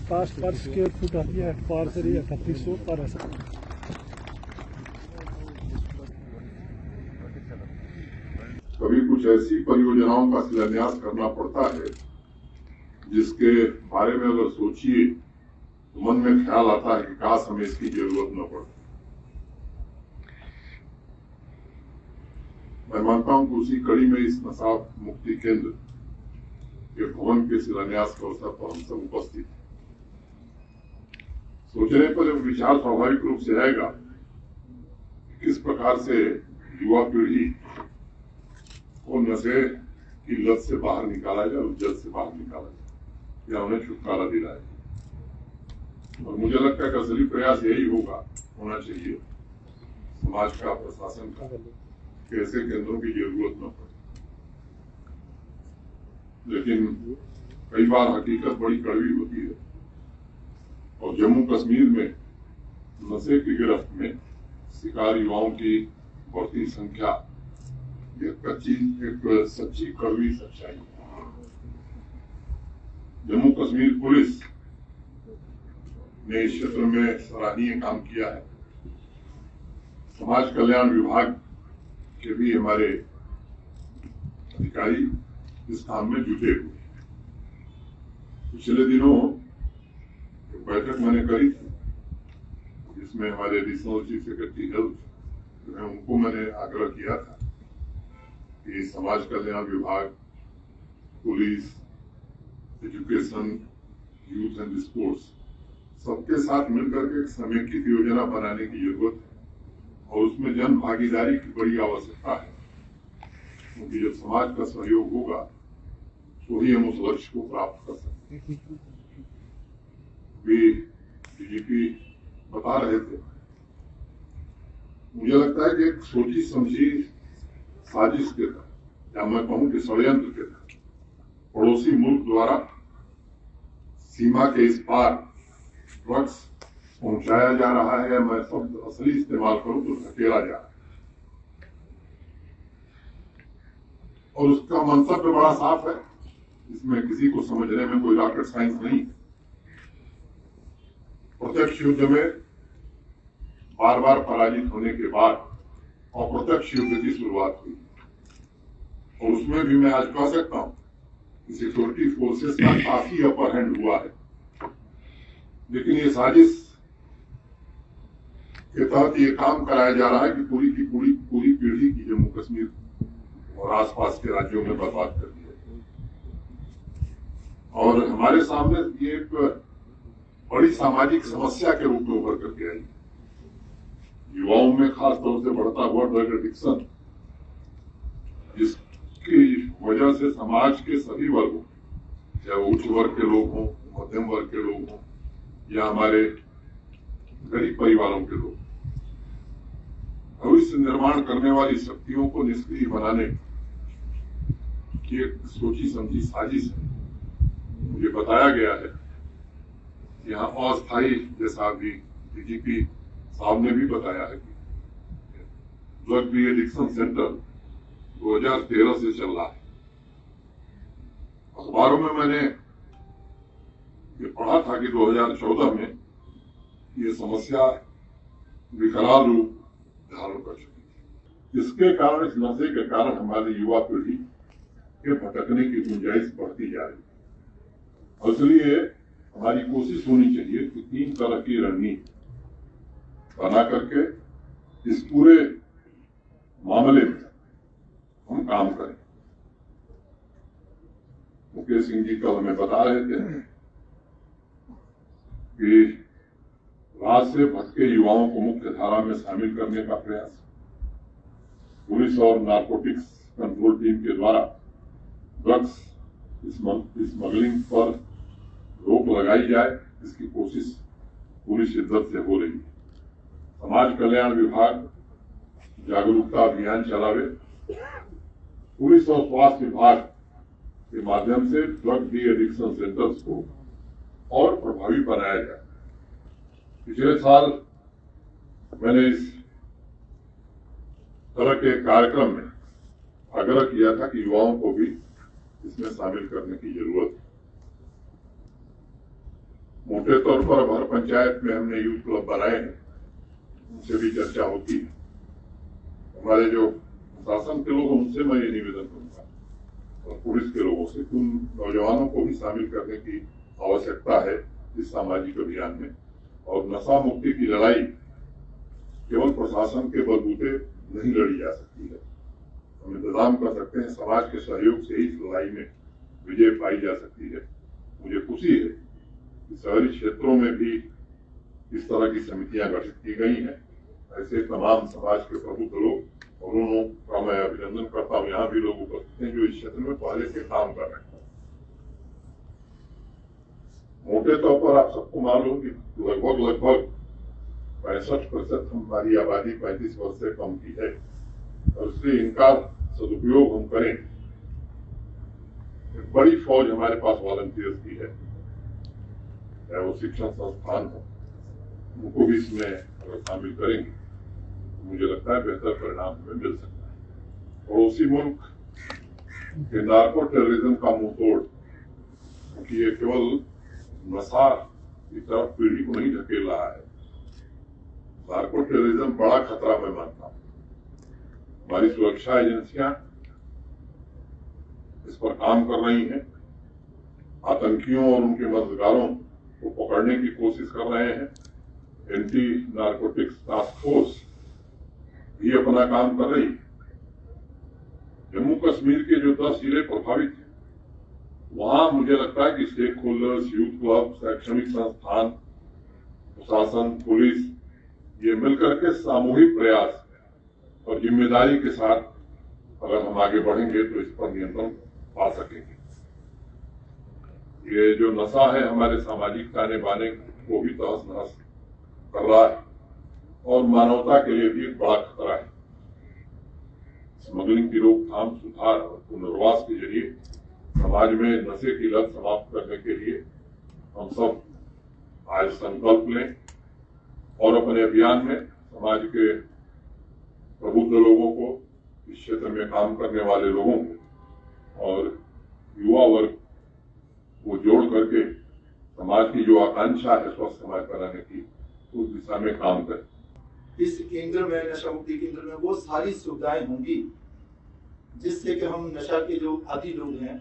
Cast पर square foot आती है पार से 3800 पर ऐसा। कभी कुछ ऐसी परियोजनाओं का शिलान्यास करना पड़ता है जिसके बारे में अगर सोचिए तो मन में ख्याल आता है कि काश हमें इसकी जरूरत न पड़े। मैं मानता हूं कि उसी कड़ी में इस नशा मुक्ति केंद्र के भवन के शिलान्यास के अवसर पर हम सब उपस्थित हैं। सोचने पर विचार स्वाभाविक रूप से आएगा किस प्रकार से युवा पीढ़ी को नशे की लत से बाहर निकाला जाए, उज्जत से बाहर निकाला जाए या उन्हें छुटकारा दिलाया जाए। और मुझे लगता है कि असली प्रयास यही होना चाहिए समाज का, प्रशासन का, कि ऐसे केंद्रों की जरूरत न पड़े। लेकिन कई बार हकीकत बड़ी कड़वी होती है और जम्मू कश्मीर में नशे की गिरफ्त में शिकार युवाओं की बढ़ती संख्या एक सच्ची कड़वी सच्चाई है। जम्मू कश्मीर पुलिस ने इस क्षेत्र में सराहनीय काम किया है। समाज कल्याण विभाग के भी हमारे अधिकारी इस काम में जुटे हुए। पिछले दिनों एक बैठक मैंने करी थी जिसमें हमारे एडिशनल चीफ सेक्रेटरी हेल्थ जो है उनको मैंने आग्रह किया था कि समाज कल्याण विभाग, police, education, youth and sports सबके साथ मिलकर के एक समेकित योजना बनाने की जरूरत है और उसमें जन भागीदारी की बड़ी आवश्यकता है, क्योंकि जब समाज का सहयोग होगा तो ही हम उस लक्ष्य को प्राप्त कर सकते हैं। भी डीजीपी बता रहे थे, मुझे लगता है कि एक सोची समझी साजिश के तहत या मैं कहूं कि षड्यंत्र के तहत पड़ोसी मुल्क द्वारा सीमा के इस पार ड्रग्स पहुंचाया जा रहा है, या मैं शब्द असली इस्तेमाल करूं तो धकेला जा रहा है। और उसका मंतव्य बड़ा साफ है, इसमें किसी को समझने में कोई रॉकेट साइंस नहीं है। प्रत्यक्ष युद्ध में बार बार पराजित होने के बाद अप्रत्यक्ष युद्ध की शुरुआत हुई और उसमें भी मैं आज कह सकता हूं कि सिक्योरिटी फोर्सेस का काफी अपर हैंड हुआ है। लेकिन ये साजिश के तहत ये काम कराया जा रहा है कि पूरी की पूरी पीढ़ी की जम्मू कश्मीर और आसपास के राज्यों में बर्बाद कर दिया। और हमारे सामने ये एक बड़ी सामाजिक समस्या के रूप में उभर करके आई। युवाओं में खास तौर से बढ़ता हुआ ड्रग एडिक्शन, जिसकी वजह से समाज के सभी वर्गों, चाहे उच्च वर्ग के लोग हों, मध्यम वर्ग के लोग हों या हमारे गरीब परिवारों के लोग, भविष्य निर्माण करने वाली शक्तियों को निष्क्रिय बनाने की एक सोची समझी साजिश है। मुझे बताया गया है यहाँ अस्थायी, जैसा अभी डीजीपी साहब ने भी बताया है कि ड्रग डी एडिक्शन सेंटर 2013 से चल रहा है। अखबारों में मैंने ये पढ़ा था कि 2014 में ये समस्या विकराल रूप धारण कर चुकी थी। इसके कारण, इस नशे के कारण हमारी युवा पीढ़ी के भटकने की गुंजाइश बढ़ती जा रही है। और इसलिए हमारी कोशिश होनी चाहिए कि 3 तरह की रणनीति बना करके इस पूरे मामले में हम काम करें। मुकेश सिंह जी कल हमें बता रहे थे कि रात से भटके युवाओं को मुख्य धारा में शामिल करने का प्रयास, पुलिस और नारकोटिक्स कंट्रोल टीम के द्वारा ड्रग्स स्मगलिंग पर रोक लगाई जाए, इसकी कोशिश पूरी शिद्दत से हो रही है। समाज कल्याण विभाग जागरूकता अभियान चलावे, पुलिस और स्वास्थ्य विभाग के माध्यम से ड्रग डी एडिक्शन सेंटर्स को और प्रभावी बनाया जाए। पिछले साल मैंने इस तरह के कार्यक्रम में आग्रह किया था कि युवाओं को भी इसमें शामिल करने की जरूरत है। मोटे तौर पर हर पंचायत में हमने यूथ क्लब बनाए हैं, उनसे भी चर्चा होती है। हमारे जो शासन के लोग हैं उनसे मैं ये निवेदन करूंगा और पुलिस के लोगों से उन नौजवानों को भी शामिल करने की आवश्यकता है इस सामाजिक अभियान में। और नशा मुक्ति की लड़ाई केवल प्रशासन के बलबूते नहीं लड़ी जा सकती है। हम इंतजाम कर सकते हैं, समाज के सहयोग से ही इस लड़ाई में विजय पाई जा सकती है। मुझे खुशी है कि शहरी क्षेत्रों में भी इस तरह की समितियां गठित की गई हैं। ऐसे तमाम समाज के प्रबुद्ध लोग और उनका मैं अभिनंदन करता हूँ। यहाँ भी लोग उपस्थित हैं जो इस क्षेत्र में पहले से काम कर रहे हैं। मोटे तौर पर आप सबको मालूम कि लगभग 65% हमारी आबादी 35 वर्ष से कम की है और इसलिए इनका सदुपयोग हम करें। एक बड़ी फौज हमारे पास वॉलंटियर्स की है, चाहे वो शिक्षण संस्थान हो, उनको भी इसमें अगर शामिल करेंगे तो मुझे लगता है बेहतर परिणाम हमें मिल सकता है। पड़ोसी मुल्क के नार्को टेररिज्म का मुंह तोड़, क्योंकि ये केवल नशा की तरफ पीढ़ी को नहीं ढकेल रहा है। नार्को टेररिज्म बड़ा खतरा मैं मानता हूं। हमारी सुरक्षा एजेंसियां इस पर काम कर रही हैं। आतंकियों और उनके मददगारों को पकड़ने की कोशिश कर रहे हैं। एंटी नार्कोटिक्स टास्क फोर्स भी अपना काम कर रही है। जम्मू कश्मीर के जो 10 जिले प्रभावित हैं, वहां मुझे लगता है कि स्टेक होल्डर्स, यूथ क्लब, शैक्षणिक संस्थान, प्रशासन, पुलिस, ये मिलकर के सामूहिक प्रयास और जिम्मेदारी के साथ अगर हम आगे बढ़ेंगे तो इस पर नियंत्रण पा सकेंगे। ये जो नशा है हमारे सामाजिक ताने बाने को भी तहस नहस कर रहा है और मानवता के लिए भी एक बड़ा खतरा है। स्मगलिंग की रोकथाम, सुधार और पुनर्वास के जरिए समाज में नशे की लत समाप्त करने के लिए हम सब आज संकल्प लें और अपने अभियान में समाज के प्रबुद्ध लोगों को, इस क्षेत्र में काम करने वाले लोगों को और युवा वर्ग को जोड़ करके समाज की जो आकांक्षा है स्वस्थ समाज बनाने की, उस दिशा में काम करें। इस केंद्र में, नशा मुक्ति केंद्र में वो सारी सुविधाएं होंगी जिससे कि हम नशा के जो आदी लोग हैं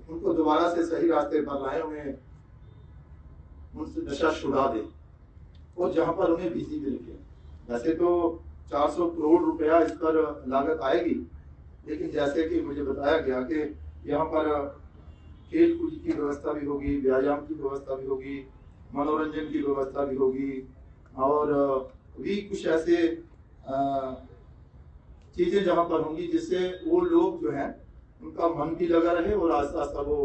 उनको दोबारा से सही रास्ते पर लाए, उन्हें उनसे नशा छुड़ा दे और जहां पर उन्हें बिजी भी रखे। वैसे तो 400 करोड़ रुपया इस पर लागत आएगी, लेकिन जैसे कि मुझे बताया गया कि यहाँ पर खेल कूद की व्यवस्था भी होगी, व्यायाम की व्यवस्था भी होगी, मनोरंजन की व्यवस्था भी होगी और भी कुछ ऐसे चीजें जहाँ पर होंगी जिससे वो लोग जो हैं उनका मन भी लगा रहे और आस्ता आस्ता वो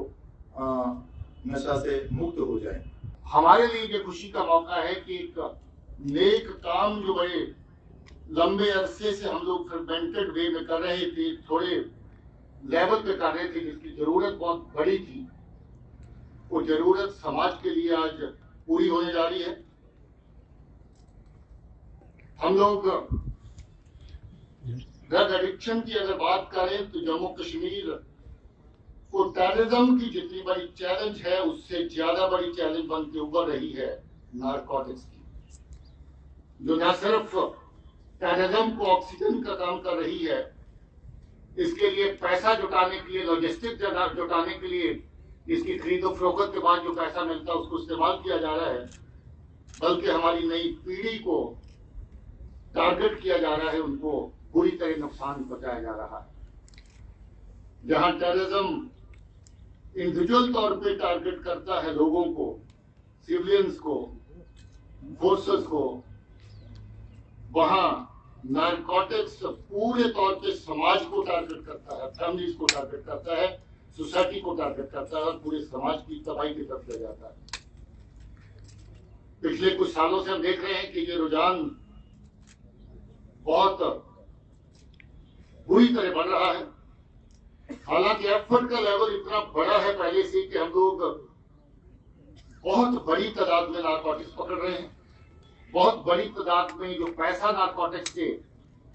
नशा से मुक्त हो जाए। हमारे लिए ये खुशी का मौका है कि एक नेक काम जो बड़े लंबे अरसे से हम लोग फ्रेगमेंटेड वे में कर रहे थे, थोड़े लेवल पे कर रहे थे, जिसकी जरूरत बहुत बड़ी थी, वो जरूरत समाज के लिए आज पूरी होने जा रही है। हम लोग ड्रग एडिक्शन की अगर बात करें तो जम्मू कश्मीर को टेररिज्म की जितनी बड़ी चैलेंज है उससे ज्यादा बड़ी चैलेंज बन के उभर रही है नारकोटिक्स की, जो न सिर्फ टेररिज्म को ऑक्सीजन का काम कर रही है, इसके लिए पैसा जुटाने के लिए, लॉजिस्टिक जुटाने के लिए, इसकी खरीदो फरोख्त के बाद जो पैसा मिलता है उसको इस्तेमाल किया जा रहा है, बल्कि हमारी नई पीढ़ी को टारगेट किया जा रहा है, उनको पूरी तरह नुकसान पहुंचाया जा रहा है। जहां टेररिज्म इंडिविजुअल तौर पे टारगेट करता है लोगों को, सिविलियंस को, फोर्सेस को, वहां नारकोटिक्स पूरे तौर पे समाज को टारगेट करता है, फैमिलीज को टारगेट करता है, सोसाइटी को टारगेट करता है और पूरे समाज की तबाही की तरफ ले जाता है। पिछले कुछ सालों से हम देख रहे हैं कि ये रुझान बहुत बुरी तरह बढ़ रहा है। हालांकि एफर्ट का लेवल इतना बड़ा है पहले से कि हम लोग बहुत बड़ी तादाद में नारकोटिक्स पकड़ रहे हैं, बहुत बड़ी तादाद में जो पैसा नारकोटिक्स के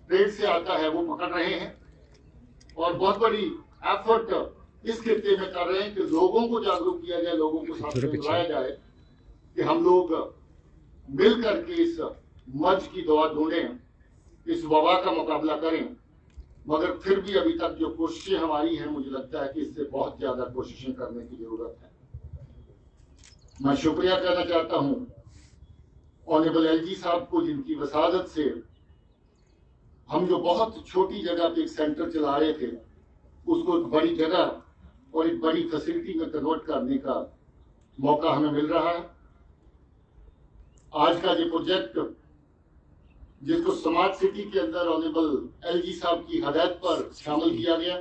ट्रेड से आता है वो पकड़ रहे हैं और बहुत बड़ी एफर्ट इस खित्ते में कर रहे हैं कि लोगों को जागरूक किया जाए, लोगों को साथ में बुलाया जाए कि हम लोग मिल करके इस मर्ज की दवा ढूंढें, इस वबा का मुकाबला करें। मगर फिर भी अभी तक जो कोशिशें हमारी हैं, मुझे लगता है कि इससे बहुत ज्यादा कोशिशें करने की जरूरत है। मैं शुक्रिया कहना चाहता हूं ऑनरेबल एलजी साहब को, जिनकी वसादत से हम जो बहुत छोटी जगह पे एक सेंटर चला रहे थे, उसको एक बड़ी जगह और एक बड़ी फैसिलिटी में कन्वर्ट करने का मौका हमें मिल रहा है। आज का ये प्रोजेक्ट, जिसको स्मार्ट सिटी के अंदर ऑनरेबल एलजी साहब की हदायत पर शामिल किया गया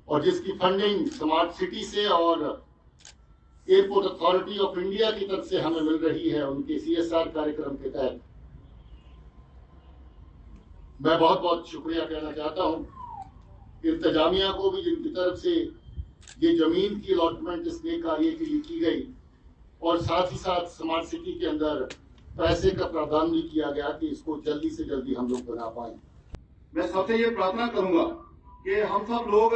और जिसकी फंडिंग स्मार्ट सिटी से और एयरपोर्ट अथॉरिटी ऑफ इंडिया की तरफ से हमें मिल रही है, उनके CSR कार्यक्रम के तहत, मैं बहुत बहुत शुक्रिया कहना चाहता हूं इंतजामिया को भी, जिनकी तरफ से ये जमीन की अलॉटमेंट इस नए कार्य के लिए की गई और साथ ही साथ स्मार्ट सिटी के अंदर पैसे का प्रावधान भी किया गया कि इसको जल्दी से जल्दी हम लोग बना पाए। मैं सबसे ये प्रार्थना करूंगा कि हम सब लोग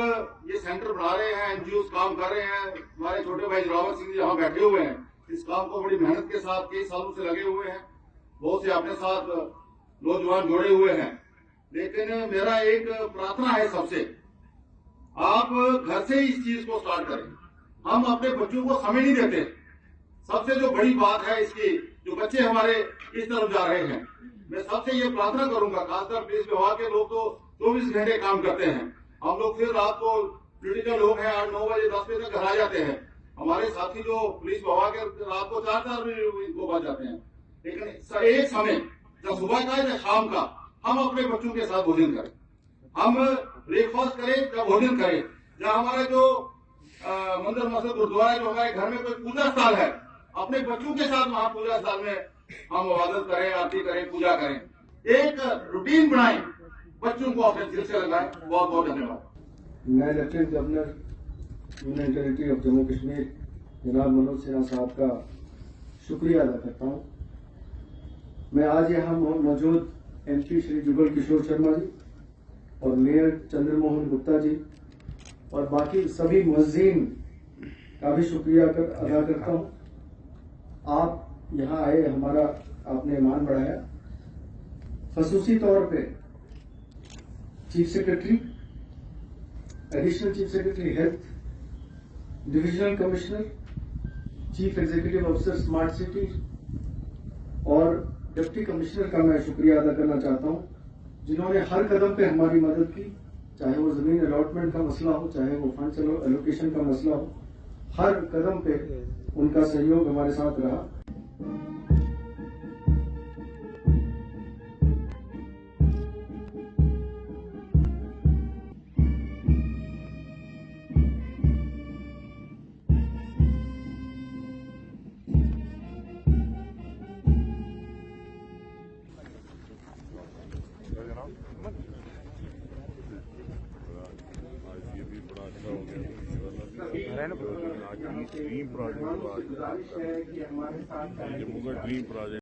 ये सेंटर बना रहे हैं, एनजीओ काम कर रहे हैं, हमारे छोटे भाई जोरावर सिंह जी यहाँ बैठे हुए हैं, इस काम को बड़ी मेहनत के साथ कई सालों से लगे हुए हैं, बहुत से अपने साथ नौजवान जोड़े हुए हैं। लेकिन मेरा एक प्रार्थना है सबसे, आप घर से इस चीज को स्टार्ट करें। हम अपने बच्चों को समय नहीं देते। सबसे जो बड़ी बात है इसकी, जो बच्चे हमारे इस तरफ जा रहे हैं, मैं सबसे ये प्रार्थना करूंगा, खासकर पुलिस विभाग के लोग तो 24 घंटे काम करते हैं। हम लोग फिर रात को क्रिटिकल लोग हैं 8-9 बजे 10 बजे तक घर आ जाते हैं। हमारे साथी जो पुलिस विभाग के रात को 4-4 बजे इनको बच जाते हैं। लेकिन एक समय जब सुबह का या शाम का हम अपने बच्चों के साथ भोजन करें, हम ब्रेकफास्ट करें, जब भोजन करें, जहाँ हमारे जो मंदिर मस्जिद गुरुद्वारा, जो हमारे घर में कोई पूजा स्थल है, अपने बच्चों के साथ वहाँ पूजा स्थल में हम इबादत करें, आरती करें, पूजा करें, एक रूटीन बनाएं, बच्चों को अपने दिल से लगाएं। बहुत बहुत धन्यवाद। मैं lieutenant governor union territory of Jammu Kashmir जनाब मनोज सिन्हा साहब का शुक्रिया अदा करता हूँ। मैं आज यहाँ मौजूद MP श्री जुगल किशोर शर्मा जी और मेयर चंद्रमोहन गुप्ता जी और बाकी सभी मुअज्जिन का भी शुक्रिया अदा करता हूँ। आप यहाँ आए, हमारा आपने ईमान बढ़ाया। खसूसी तौर पे chief secretary, additional chief secretary health, divisional commissioner, chief executive officer smart city और डिप्टी कमिश्नर का मैं शुक्रिया अदा करना चाहता हूं, जिन्होंने हर कदम पे हमारी मदद की, चाहे वो जमीन अलॉटमेंट का मसला हो, चाहे वो फंड एलोकेशन का मसला हो, हर कदम पे उनका सहयोग हमारे साथ रहा। ड्रीम प्रोजेक्ट गुजारिश है कि हमारे साथ जम्मू का ड्रीम प्रोजेक्ट